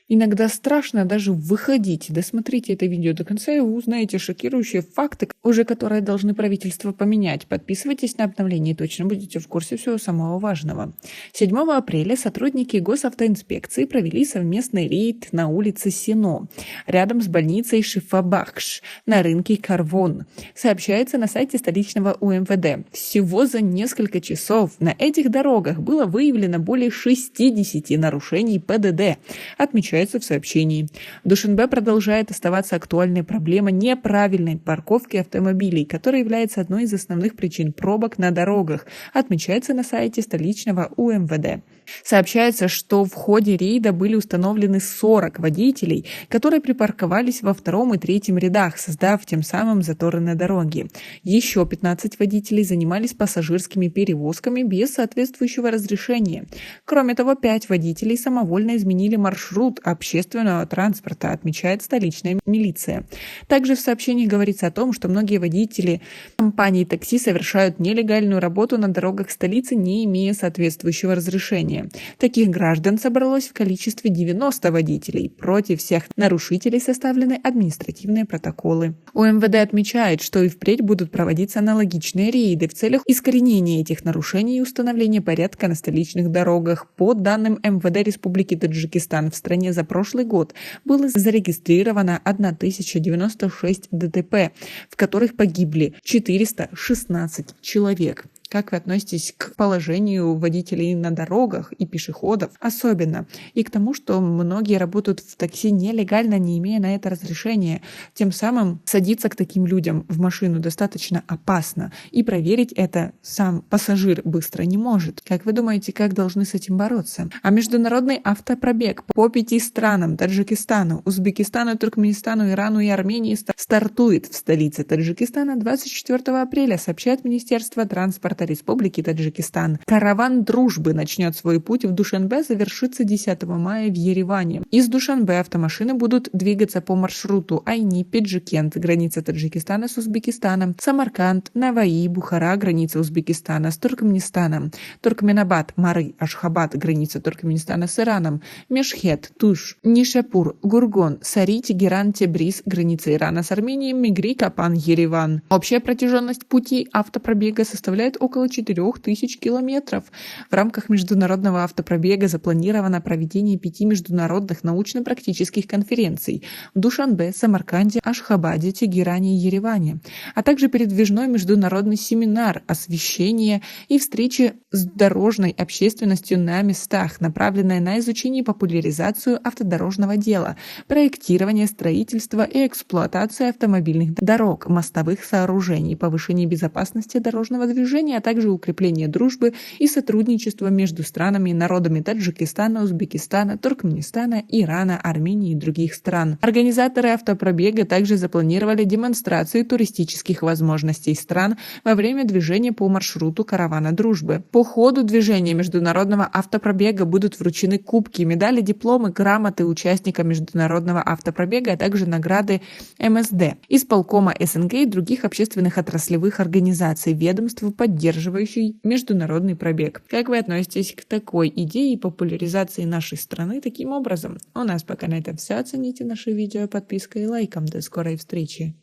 Иногда страшно даже выходить. Досмотрите это видео до конца, и вы узнаете шокирующие факты, уже которые должны правительство поменять. Подписывайтесь на обновления, и точно будете в курсе всего самого важного. 7 апреля сотрудники госавтоинспекции провели совместный рейд на улице Сино, рядом с больницей Шифабахш, на рынке Карвон. Сообщается на сайте столичного УМВД. Всего за несколько часов на этих дорогах было выявлено более 60 нарушений ПДД, отмечается в сообщении. В Душанбе продолжает оставаться актуальной проблема неправильной парковки автомобилей, которая является одной из основных причин пробок на дорогах, отмечается на сайте столичного УМВД. Сообщается, что в ходе рейда были установлены 40 водителей, которые припарковались во втором и третьем рядах, создав тем самым заторы на дороге. Еще 15 водителей занимались пассажирскими перевозками без соответствующего разрешения. Кроме того, 5 водителей самовольно изменили маршрут общественного транспорта, отмечает столичная милиция. Также в сообщении говорится о том, что многие водители компаний такси совершают нелегальную работу на дорогах столицы, не имея соответствующего разрешения. Таких граждан собралось в количестве 90 водителей. Против всех нарушителей составлены административные протоколы. УМВД отмечает, что и впредь будут проводиться аналогичные рейды в целях искоренения этих нарушений и установления порядка на столичных дорогах. По данным МВД Республики Таджикистан, в стране за прошлый год было зарегистрировано 1096 ДТП, в которых погибли 416 человек. Как вы относитесь к положению водителей на дорогах и пешеходов особенно, и к тому, что многие работают в такси нелегально, не имея на это разрешения. Тем самым садиться к таким людям в машину достаточно опасно, и проверить это сам пассажир быстро не может. Как вы думаете, как должны с этим бороться? А международный автопробег по 5 странам: Таджикистану, Узбекистану, Туркменистану, Ирану и Армении стартует в столице Таджикистана 24 апреля, сообщает Министерство транспорта Республики Таджикистан. Караван дружбы начнет свой путь в Душанбе, завершится 10 мая в Ереване. Из Душанбе автомашины будут двигаться по маршруту Айни-Педжикент, граница Таджикистана с Узбекистаном, Самарканд, Наваи, Бухара, граница Узбекистана с Туркменистаном, Туркменабад, Мары, Ашхабад, граница Туркменистана с Ираном, Мешхед, Туш, Нишапур, Гургон, Сари, Тегеран, Тебриз, граница Ирана с Арменией, Мигри, Капан, Ереван. Общая протяженность пути автопробега составляет около 4000 километров. В рамках международного автопробега запланировано проведение 5 международных научно-практических конференций в Душанбе, Самарканде, Ашхабаде, Тегеране и Ереване, а также передвижной международный семинар, освещение и встречи с дорожной общественностью на местах, направленные на изучение и популяризацию автодорожного дела, проектирование, строительство и эксплуатацию автомобильных дорог, мостовых сооружений, повышение безопасности дорожного движения, а также укрепление дружбы и сотрудничества между странами и народами Таджикистана, Узбекистана, Туркменистана, Ирана, Армении и других стран. Организаторы автопробега также запланировали демонстрацию туристических возможностей стран во время движения по маршруту каравана дружбы. По ходу движения международного автопробега будут вручены кубки, медали, дипломы, грамоты участникам международного автопробега, а также награды МСД, исполкома СНГ и других общественных отраслевых организаций, ведомств, поддерживающий международный пробег. Как вы относитесь к такой идее популяризации нашей страны таким образом? У нас пока на этом все. Оцените наше видео подпиской и лайком. До скорой встречи!